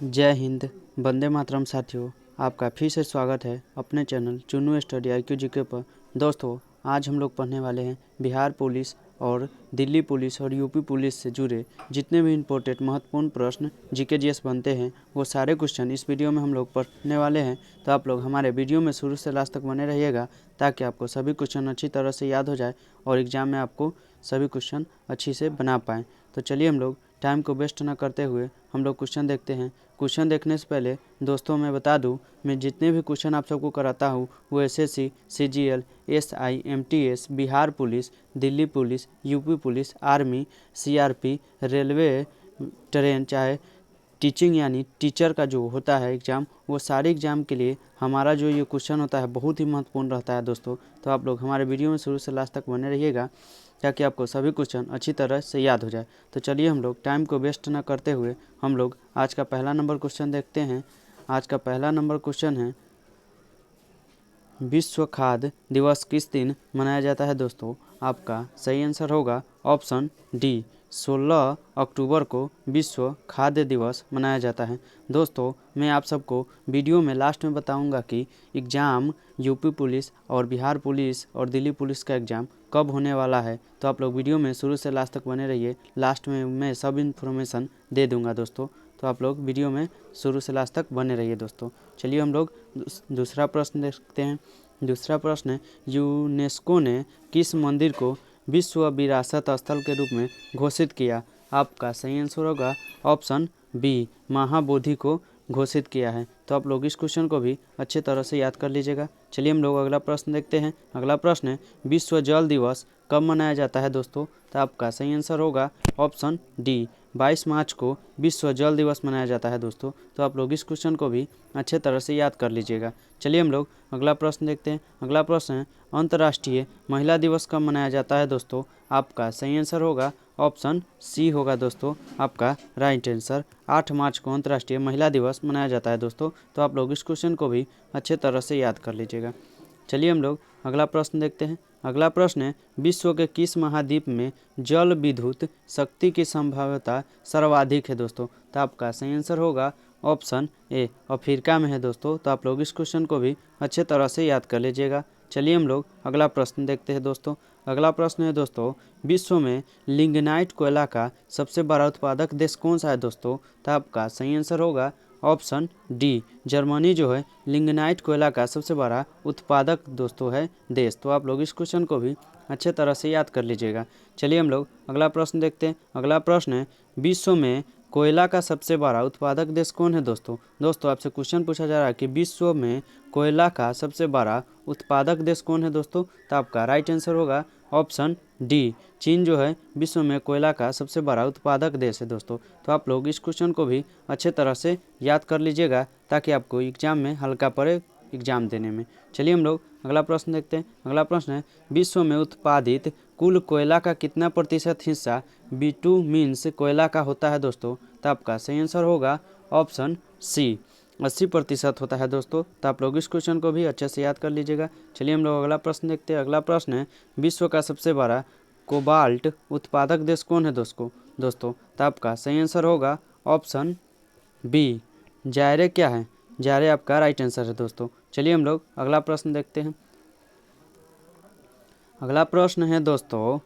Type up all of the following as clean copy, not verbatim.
जय हिंद, वंदे मातरम साथियों। आपका फिर से स्वागत है अपने channel Chunnu study IQ GK पर। दोस्तों, आज हम लोग पढ़ने वाले हैं बिहार पुलिस और दिल्ली पुलिस और यूपी पुलिस से जुड़े जितने भी इम्पोर्टेंट महत्वपूर्ण प्रश्न जीके जीएस बनते हैं वो सारे क्वेश्चन इस वीडियो में हम लोग पढ़ने वाले हैं। तो आप लोग हमारे वीडियो में शुरू से लास्ट तक बने रहिएगा ताकि आपको सभी क्वेश्चन अच्छी तरह से याद हो जाए और एग्ज़ाम में आपको सभी क्वेश्चन अच्छी से बना पाएँ। तो चलिए हम लोग टाइम को वेस्ट ना करते हुए हम लोग क्वेश्चन देखते हैं। क्वेश्चन देखने से पहले दोस्तों मैं बता दूं, मैं जितने भी क्वेश्चन आप सबको कराता हूं वो SSC, CGL, SI, MTS, Bihar police, Delhi police, UP police, army, CRP, railway, train, चाहे टीचिंग यानी टीचर का जो होता है एग्ज़ाम, वो सारे एग्ज़ाम के लिए हमारा जो ये क्वेश्चन होता है बहुत ही महत्वपूर्ण रहता है दोस्तों। तो आप लोग हमारे वीडियो में शुरू से लास्ट तक बने रहिएगा ताकि आपको सभी क्वेश्चन अच्छी तरह से याद हो जाए। तो चलिए हम लोग टाइम को वेस्ट ना करते हुए हम लोग आज का पहला नंबर क्वेश्चन देखते हैं। आज का पहला नंबर क्वेश्चन है, विश्व खाद्य दिवस किस दिन मनाया जाता है दोस्तों? आपका सही आंसर होगा ऑप्शन डी, 16 अक्टूबर को विश्व खाद्य दिवस मनाया जाता है। दोस्तों, मैं आप सबको वीडियो में लास्ट में बताऊंगा कि एग्ज़ाम यूपी पुलिस और बिहार पुलिस और दिल्ली पुलिस का एग्ज़ाम कब होने वाला है। तो आप लोग वीडियो में शुरू से लास्ट तक बने रहिए, लास्ट में मैं सब इन्फॉर्मेशन दे दूँगा दोस्तों। तो आप लोग वीडियो में शुरू से लास्ट तक बने रहिए दोस्तों। चलिए हम लोग दूसरा प्रश्न देखते हैं। दूसरा प्रश्न है, यूनेस्को ने किस मंदिर को विश्व विरासत स्थल के रूप में घोषित किया? आपका सही आंसर होगा ऑप्शन बी, महाबोधि को घोषित किया है। तो आप लोग इस क्वेश्चन को भी अच्छे तरह से याद कर लीजिएगा। चलिए हम लोग अगला प्रश्न देखते हैं। अगला प्रश्न है, विश्व जल दिवस कब मनाया जाता है दोस्तों? तो आपका सही आंसर होगा ऑप्शन डी, 22 मार्च को विश्व जल दिवस मनाया जाता है दोस्तों। तो आप लोग इस क्वेश्चन को भी अच्छे तरह से याद कर लीजिएगा। चलिए हम लोग अगला प्रश्न देखते हैं। अगला प्रश्न है, अंतर्राष्ट्रीय महिला दिवस कब मनाया जाता है दोस्तों? आपका सही आंसर होगा ऑप्शन सी होगा दोस्तों, आपका राइट आंसर। 8 मार्च को अंतर्राष्ट्रीय महिला दिवस मनाया जाता है दोस्तों। तो आप लोग इस क्वेश्चन को भी अच्छे तरह से याद कर लीजिएगा। चलिए हम लोग अगला प्रश्न देखते हैं। अगला प्रश्न है, विश्व के किस महाद्वीप में जल विद्युत शक्ति की संभाव्यता सर्वाधिक है दोस्तों? तो आपका सही आंसर होगा ऑप्शन ए, अफ्रीका में है दोस्तों। तो आप लोग इस क्वेश्चन को भी अच्छे तरह से याद कर लीजिएगा। चलिए हम लोग अगला प्रश्न देखते हैं दोस्तों। अगला प्रश्न है दोस्तों, विश्व में लिग्नाइट कोयला का सबसे बड़ा उत्पादक देश कौन सा है दोस्तों? तो आपका सही आंसर होगा ऑप्शन डी, जर्मनी जो है लिग्नाइट कोयला का सबसे बड़ा उत्पादक दोस्तों है देश। तो आप लोग इस क्वेश्चन को भी अच्छे तरह से याद कर लीजिएगा। चलिए हम लोग अगला प्रश्न देखते हैं। अगला प्रश्न है, विश्व में कोयला का सबसे बड़ा उत्पादक देश कौन है दोस्तों? दोस्तों, आपसे क्वेश्चन पूछा जा रहा है कि विश्व में कोयला का सबसे बड़ा उत्पादक देश कौन है दोस्तों? तो आपका राइट आंसर होगा ऑप्शन डी, चीन जो है विश्व में कोयला का सबसे बड़ा उत्पादक देश है दोस्तों। तो आप लोग इस क्वेश्चन को भी अच्छे तरह से याद कर लीजिएगा ताकि आपको एग्जाम में हल्का पड़े एग्जाम देने में। चलिए हम लोग अगला प्रश्न देखते हैं। अगला प्रश्न है, विश्व में उत्पादित कुल कोयला का कितना प्रतिशत हिस्सा बिटुमिन्स कोयला का होता है दोस्तों? तो आपका सही आंसर होगा ऑप्शन सी, 80% होता है दोस्तों। तो आप लोग इस क्वेश्चन को भी अच्छे से याद कर लीजिएगा। चलिए हम लोग अगला प्रश्न देखते हैं। अगला प्रश्न है, विश्व का सबसे बड़ा कोबाल्ट उत्पादक देश कौन है दोस्तों? तो आपका सही आंसर होगा ऑप्शन बी, जायरे क्या है? जायरे आपका राइट आंसर है दोस्तों। चलिए हम लोग अगला प्रश्न देखते हैं। अगला प्रश्न है दोस्तों,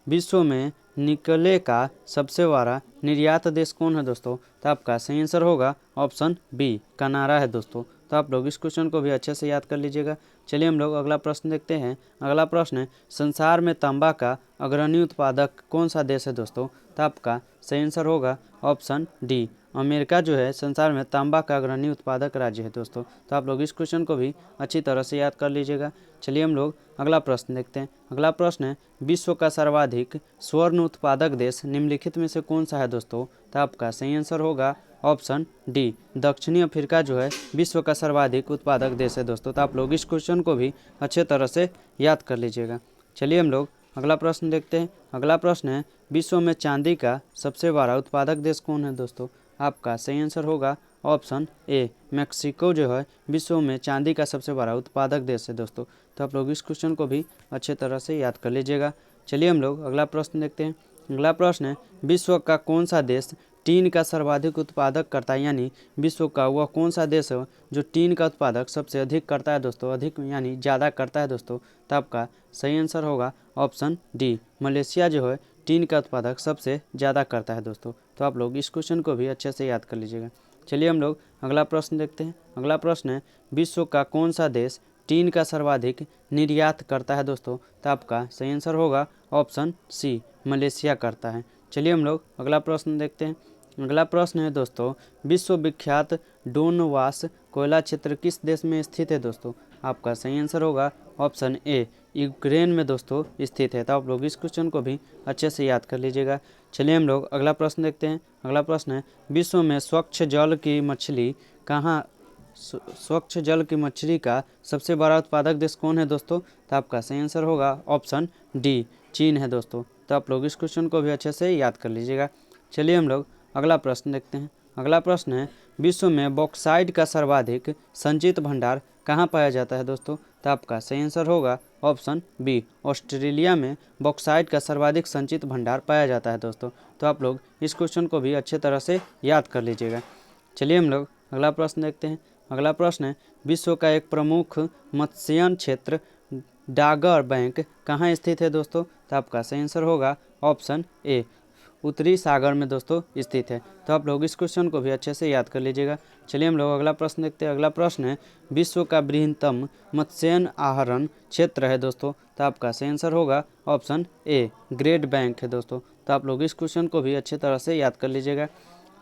विश्व में निकले का सबसे बड़ा निर्यात देश कौन है दोस्तों? तो आपका सही आंसर होगा ऑप्शन बी, कनाडा है दोस्तों। तो आप लोग इस क्वेश्चन को भी अच्छे से याद कर लीजिएगा। चलिए हम लोग अगला प्रश्न देखते हैं। अगला प्रश्न है, संसार में तांबा का अग्रणी उत्पादक कौन सा देश है दोस्तों? तो आपका सही आंसर होगा ऑप्शन डी, अमेरिका जो है संसार में तांबा का अग्रणी उत्पादक राज्य है दोस्तों। तो आप लोग इस क्वेश्चन को भी अच्छी तरह से याद कर लीजिएगा। चलिए हम लोग अगला प्रश्न देखते हैं। अगला प्रश्न है, विश्व का सर्वाधिक स्वर्ण उत्पादक देश निम्नलिखित में से कौन सा है दोस्तों? तो आपका सही आंसर होगा ऑप्शन डी, दक्षिणी अफ्रीका जो है विश्व का सर्वाधिक उत्पादक देश है दोस्तों। तो आप लोग इस क्वेश्चन को भी अच्छे तरह से याद कर लीजिएगा। चलिए हम लोग अगला प्रश्न देखते हैं। अगला प्रश्न है, विश्व में चांदी का सबसे बड़ा उत्पादक देश कौन है दोस्तों? आपका सही आंसर होगा ऑप्शन ए, मेक्सिको जो है विश्व में चांदी का सबसे बड़ा उत्पादक देश है दोस्तों। तो आप लोग इस क्वेश्चन को भी अच्छे तरह से याद कर लीजिएगा। चलिए हम लोग अगला प्रश्न देखते हैं। अगला प्रश्न है, विश्व का कौन सा देश टीन का सर्वाधिक उत्पादक करता है, यानी विश्व का वह कौन सा देश है जो टीन का उत्पादक सबसे अधिक करता है दोस्तों, अधिक यानी ज़्यादा करता है दोस्तों। तो आपका सही आंसर होगा ऑप्शन डी, मलेशिया जो है टीन का उत्पादक सबसे ज़्यादा करता है दोस्तों। तो आप लोग इस क्वेश्चन को भी अच्छे से याद कर लीजिएगा। चलिए हम लोग अगला प्रश्न देखते हैं। अगला प्रश्न है, विश्व का कौन सा देश टीन का सर्वाधिक निर्यात करता है दोस्तों। तो आपका सही आंसर होगा ऑप्शन सी, मलेशिया करता है। चलिए हम लोग अगला प्रश्न देखते हैं। अगला प्रश्न है दोस्तों, विश्व विख्यात डोनवास कोयला क्षेत्र किस देश में स्थित है दोस्तों। आपका सही आंसर होगा ऑप्शन ए, यूक्रेन में दोस्तों स्थित है। तो आप लोग इस क्वेश्चन को भी अच्छे से याद कर लीजिएगा। चलिए हम लोग अगला प्रश्न देखते हैं। अगला प्रश्न है, विश्व में स्वच्छ जल की मछली का सबसे बड़ा उत्पादक देश कौन है दोस्तों। तो आपका सही आंसर होगा ऑप्शन डी, चीन है दोस्तों। तो आप लोग इस क्वेश्चन को भी अच्छे से याद कर लीजिएगा। चलिए हम लोग अगला प्रश्न देखते हैं। अगला प्रश्न है, विश्व में बॉक्साइट का सर्वाधिक संचित भंडार कहाँ पाया जाता है दोस्तों। तो आपका सही आंसर होगा ऑप्शन बी, ऑस्ट्रेलिया में बॉक्साइट का सर्वाधिक संचित भंडार पाया जाता है दोस्तों। तो आप लोग इस क्वेश्चन को भी अच्छे तरह से याद कर लीजिएगा। चलिए हम लोग अगला प्रश्न देखते हैं। अगला प्रश्न है, विश्व का एक प्रमुख मत्स्यन क्षेत्र डागर बैंक कहाँ स्थित है दोस्तों। तो आपका सही आंसर होगा ऑप्शन ए, उत्तरी सागर में दोस्तों स्थित है। तो आप लोग इस क्वेश्चन को भी अच्छे से याद कर लीजिएगा। चलिए हम लोग अगला प्रश्न देखते हैं। अगला प्रश्न है, विश्व का बृहत्तम मत्स्यन आहरण क्षेत्र है दोस्तों। तो आपका सही आंसर होगा ऑप्शन ए, ग्रेट बैंक है दोस्तों। तो आप लोग इस क्वेश्चन को भी अच्छे तरह से याद कर लीजिएगा।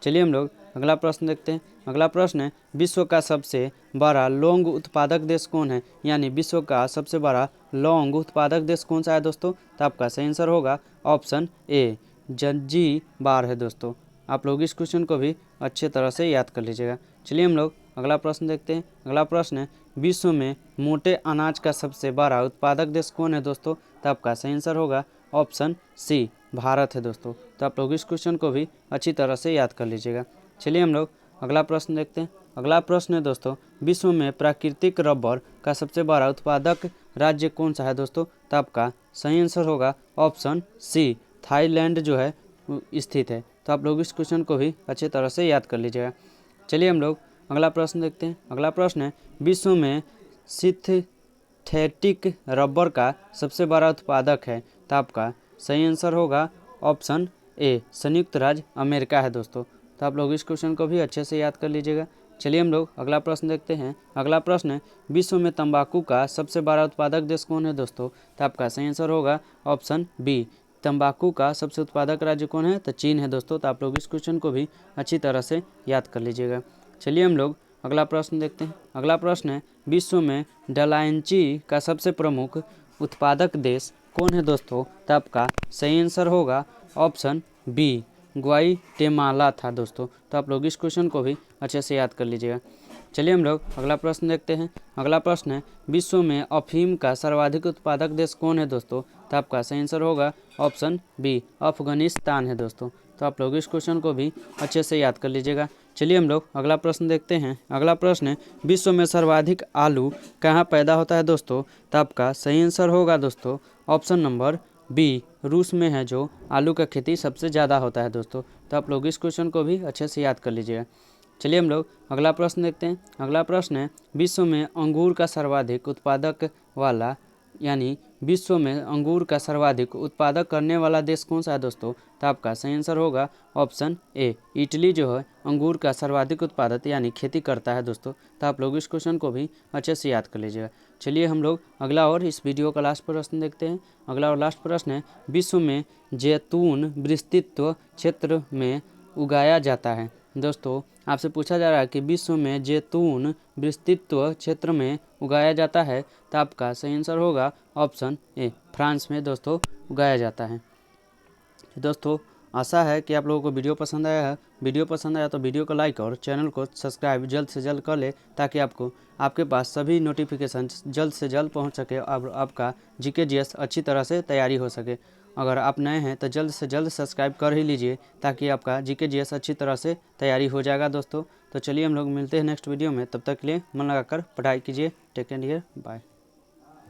चलिए हम लोग अगला प्रश्न देखते हैं। अगला प्रश्न है, विश्व का सबसे बड़ा लौंग उत्पादक देश कौन है, यानी विश्व का सबसे बड़ा लौंग उत्पादक देश कौन सा है दोस्तों। तो आपका सही आंसर होगा ऑप्शन ए, ज़ंजीबार है दोस्तों। आप लोग इस क्वेश्चन को भी अच्छे तरह से याद कर लीजिएगा। चलिए हम लोग अगला प्रश्न देखते हैं। अगला प्रश्न है, विश्व में मोटे अनाज का सबसे बड़ा उत्पादक देश कौन है दोस्तों। तो आपका सही आंसर होगा ऑप्शन सी, भारत है दोस्तों। तो आप लोग इस क्वेश्चन को भी अच्छी तरह से याद कर लीजिएगा। चलिए हम लोग अगला प्रश्न देखते हैं। अगला प्रश्न है दोस्तों, विश्व में प्राकृतिक रबर का सबसे बड़ा उत्पादक राज्य कौन सा है दोस्तों। तो आपका सही आंसर होगा ऑप्शन सी, थाईलैंड जो है स्थित है। तो आप लोग इस क्वेश्चन को भी अच्छे तरह से याद कर लीजिएगा। चलिए हम लोग अगला प्रश्न देखते हैं। अगला प्रश्न है, विश्व में सिंथेटिक रबर का सबसे बड़ा उत्पादक है। तो आपका सही आंसर होगा ऑप्शन ए, संयुक्त राज्य अमेरिका है दोस्तों। तो आप लोग इस क्वेश्चन को भी अच्छे से याद कर लीजिएगा। चलिए हम लोग अगला प्रश्न देखते हैं। अगला प्रश्न है, विश्व में तंबाकू का सबसे बड़ा उत्पादक देश कौन है दोस्तों। तो आपका सही आंसर होगा ऑप्शन बी, तंबाकू का सबसे उत्पादक राज्य कौन है, तो चीन है दोस्तों। तो आप लोग इस क्वेश्चन को भी अच्छी तरह से याद कर लीजिएगा। चलिए हम लोग अगला प्रश्न देखते हैं। अगला प्रश्न है, विश्व में डलायंची का सबसे प्रमुख उत्पादक देश कौन है दोस्तों। तो आपका सही आंसर होगा ऑप्शन बी, ग्वाटेमाला था दोस्तों। तो आप लोग इस क्वेश्चन को भी अच्छे से याद कर लीजिएगा। चलिए हम लोग अगला प्रश्न देखते हैं। अगला प्रश्न है, विश्व में अफीम का सर्वाधिक उत्पादक देश कौन है दोस्तों। तो आपका सही आंसर होगा ऑप्शन बी, अफगानिस्तान है दोस्तों। तो आप लोग इस क्वेश्चन को भी अच्छे से याद कर लीजिएगा। चलिए हम लोग अगला प्रश्न देखते हैं। अगला प्रश्न है, विश्व में सर्वाधिक आलू कहाँ पैदा होता है दोस्तों। तो आपका सही आंसर होगा दोस्तों ऑप्शन नंबर बी, रूस में है जो आलू का खेती सबसे ज़्यादा होता है दोस्तों। तो आप लोग इस क्वेश्चन को भी अच्छे से याद कर लीजिएगा। चलिए हम लोग अगला प्रश्न देखते हैं। अगला प्रश्न है, विश्व में अंगूर का सर्वाधिक उत्पादक वाला यानी विश्व में अंगूर का सर्वाधिक उत्पादक करने वाला देश कौन सा है दोस्तों। तो आपका सही आंसर होगा ऑप्शन ए, इटली जो है अंगूर का सर्वाधिक उत्पादक यानी खेती करता है दोस्तों। तो आप लोग इस क्वेश्चन को भी अच्छे से याद कर लीजिएगा। चलिए हम लोग अगला और इस वीडियो का लास्ट प्रश्न देखते हैं। अगला और लास्ट प्रश्न है, विश्व में जैतून विस्तृत क्षेत्र में उगाया जाता है दोस्तों। आपसे पूछा जा रहा है कि विश्व में जैतून विस्तृत क्षेत्र में उगाया जाता है। तो आपका सही आंसर होगा ऑप्शन ए, फ्रांस में दोस्तों उगाया जाता है। दोस्तों आशा है कि आप लोगों को वीडियो पसंद आया है। वीडियो पसंद आया तो वीडियो को लाइक और चैनल को सब्सक्राइब जल्द से जल्द कर ले, ताकि आपके पास सभी नोटिफिकेशन जल्द से जल्द पहुंच सके और आपका जीके जीएस अच्छी तरह से तैयारी हो सके। अगर आप नए हैं तो जल्द से जल्द सब्सक्राइब कर ही लीजिए, ताकि आपका जीके जीएस अच्छी तरह से तैयारी हो जाएगा दोस्तों। तो चलिए हम लोग मिलते हैं नेक्स्ट वीडियो में। तब तक के लिए मन लगाकर पढ़ाई कीजिए। Take care, bye.